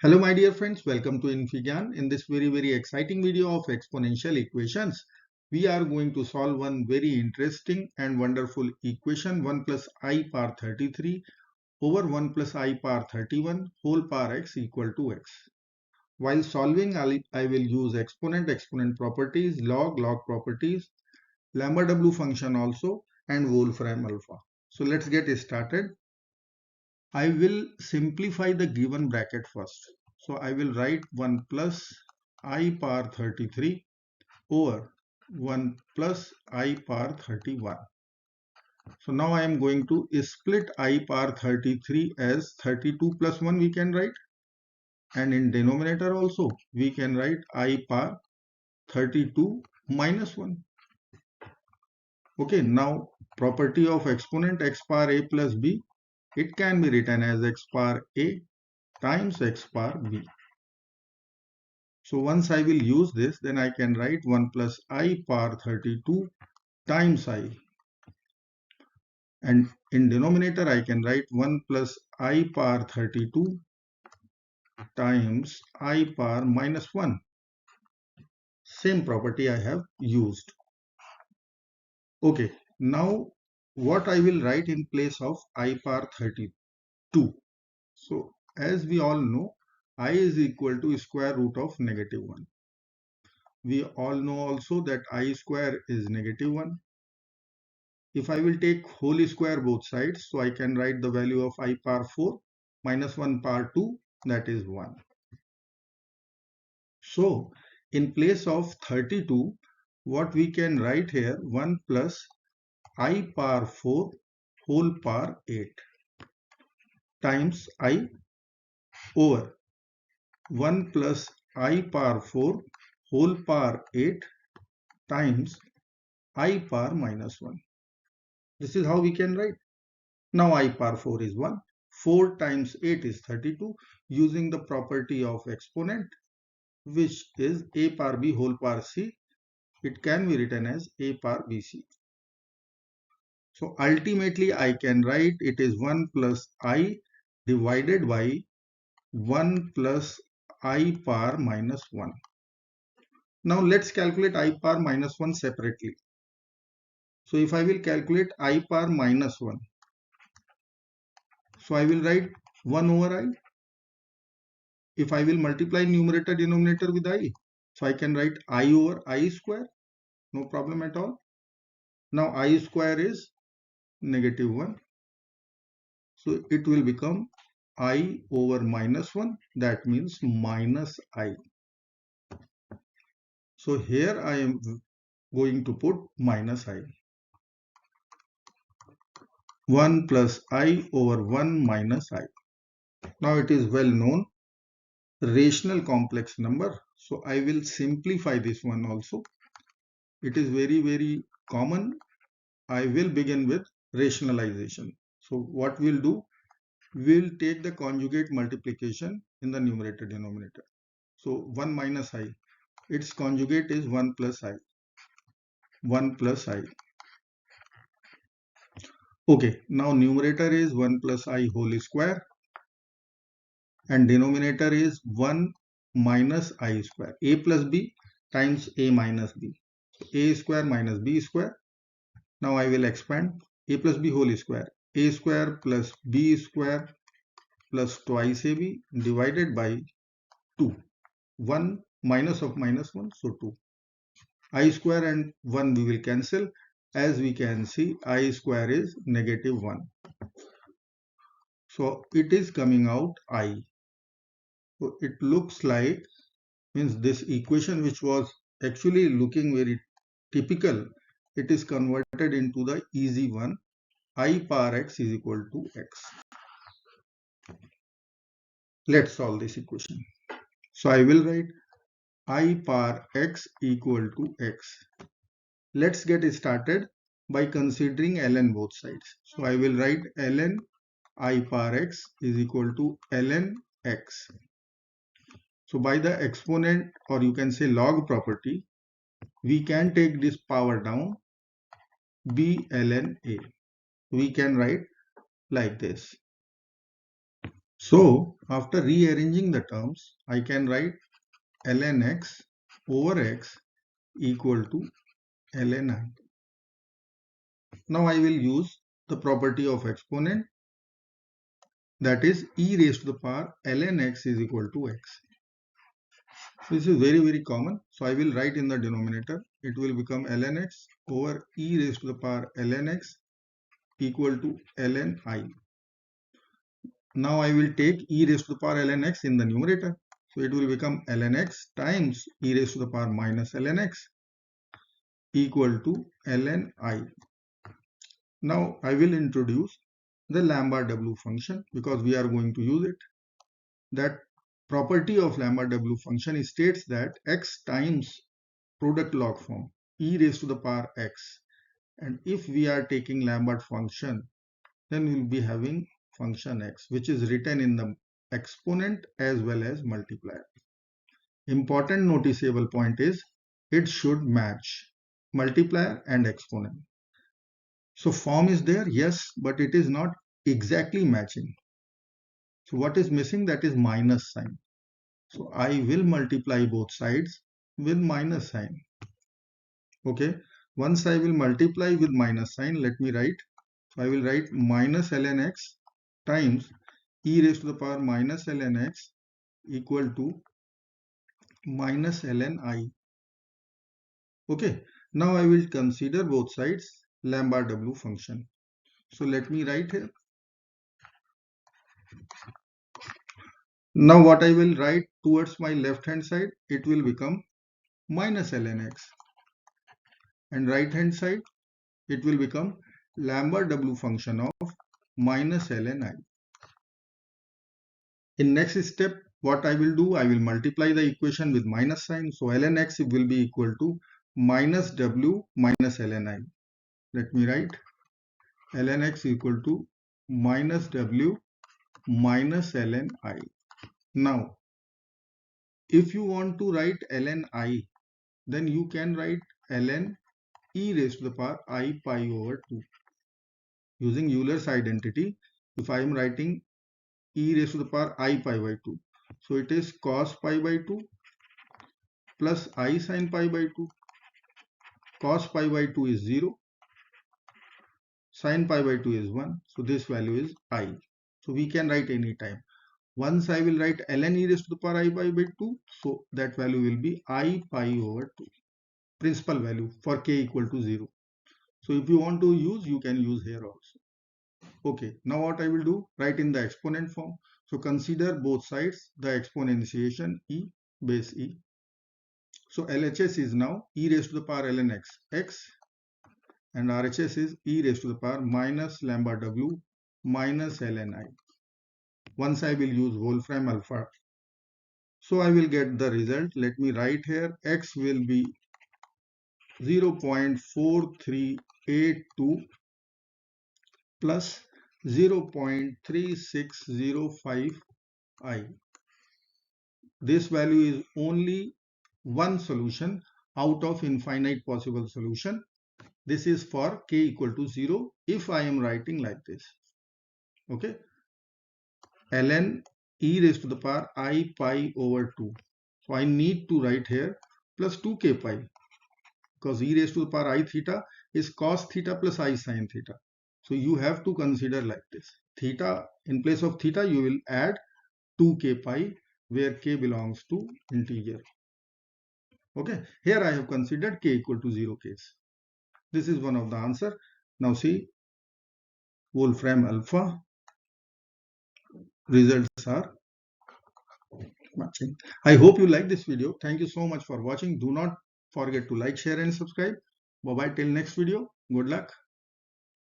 Hello my dear friends, welcome to Infigyan. In this very exciting video of exponential equations, we are going to solve one very interesting and wonderful equation 1 plus I power 33 over 1 plus I power 31 whole power x equal to x. While solving, I will use exponent properties, log properties, Lambert W function also, and Wolfram alpha. So let's get started. I will simplify the given bracket first. So I will write 1 plus I power 33 over 1 plus I power 31. So now I am going to split I power 33 as 32 plus 1 we can write, and in denominator also we can write I power 32 minus 1. Okay, now property of exponent x power a plus b, it can be written as x power a times x power b. So once I will use this, then I can write 1 plus I power 32 times I. And in denominator, I can write 1 plus I power 32 times I power minus 1. Same property I have used. Okay, now what I will write in place of I power 32? So as we all know, I is equal to square root of negative 1. We all know also that I square is negative 1. If I will take whole square both sides, so I can write the value of I power 4 minus 1 power 2, that is 1. So in place of 32, what we can write here, 1 plus I power 4 whole power 8 times I over 1 plus I power 4 whole power 8 times I power minus 1. This is how we can write. Now I power 4 is 1. 4 times 8 is 32, using the property of exponent, which is a power b whole power c. It can be written as a power bc. So ultimately I can write it is 1 plus I divided by 1 plus I power minus 1. Now let's calculate I power minus 1 separately. So if I will calculate I power minus 1, so I will write 1 over I. If I will multiply numerator denominator with I, so I can write I over I square, no problem at all. Now I square is negative 1, so it will become I over minus 1, that means minus I. So here I am going to put minus I. 1 plus I over 1 minus I. Now it is well known, rational complex number. So I will simplify this one also. It is very common. I will begin with rationalization. So what we'll do, we'll take the conjugate multiplication in the numerator denominator. So 1 minus I, its conjugate is 1 plus I. 1 plus I. Okay, now numerator is 1 plus I whole square and denominator is 1 minus I square. A plus B times A minus B. So A square minus B square. Now I will expand A plus B whole square. A square plus B square plus twice AB divided by 2. 1 minus of minus 1, so 2. I square and 1 we will cancel. As we can see, I square is negative 1. So it is coming out I. So it looks like, means this equation which was actually looking very typical, it is converted into the easy one. I power x is equal to x. Let's solve this equation. So I will write I power x equal to x. Let's get started by considering ln both sides. So I will write ln I power x is equal to ln x. So by the exponent, or you can say log property, we can take this power down, b ln a. We can write like this. So after rearranging the terms, I can write ln x over x equal to ln I. Now I will use the property of exponent, that is e raised to the power ln x is equal to x. This is very common. So I will write in the denominator, it will become ln x over e raised to the power ln x equal to ln I. Now I will take e raised to the power ln x in the numerator. So it will become ln x times e raised to the power minus ln x equal to ln I. Now I will introduce the Lambert W function because we are going to use it. That property of Lambert W function states that x times product log form e raised to the power x, and if we are taking Lambert function, then we will be having function x, which is written in the exponent as well as multiplier. Important noticeable point is it should match multiplier and exponent. So form is there, yes, but it is not exactly matching. So what is missing? That is minus sign. So I will multiply both sides with minus sign. Okay, once I will multiply with minus sign, let me write. So I will write minus ln x times e raised to the power minus ln x equal to minus ln I. Okay, now I will consider both sides Lambert W function. So let me write here. Now what I will write towards my left hand side, it will become minus ln x, and right hand side it will become Lambert W function of minus ln I. In next step, what I will do, I will multiply the equation with minus sign. So ln x will be equal to minus w minus ln I. Let me write ln x equal to minus w minus ln I. Now, if you want to write ln I, then you can write ln e raised to the power I pi over 2. Using Euler's identity, if I am writing e raised to the power I pi by 2, so it is cos pi by 2 plus I sin pi by 2. Cos pi by 2 is 0. Sin pi by 2 is 1. So this value is I. So we can write any time. Once I will write ln e raised to the power I pi by 2. So that value will be I pi over 2. Principal value for k equal to 0. So if you want to use, you can use here also. Okay, now what I will do, write in the exponent form. So consider both sides, the exponentiation e base e. So LHS is now e raised to the power ln x, and RHS is e raised to the power minus Lambert W minus ln I. Once I will use Wolfram alpha, so I will get the result. Let me write here, x will be 0.4382 plus 0.3605 I. This value is only one solution out of infinite possible solution. This is for k equal to 0 if I am writing like this. Okay, ln e raised to the power I pi over 2. So I need to write here plus 2k pi, because e raised to the power I theta is cos theta plus I sin theta. So you have to consider like this. Theta, in place of theta, you will add 2k pi, where k belongs to integer. Okay, here I have considered k equal to 0 case. This is one of the answer. Now see, Wolfram alpha results are matching. I hope you like this video. Thank you so much for watching. Do not forget to like, share and subscribe. Bye bye till next video. Good luck.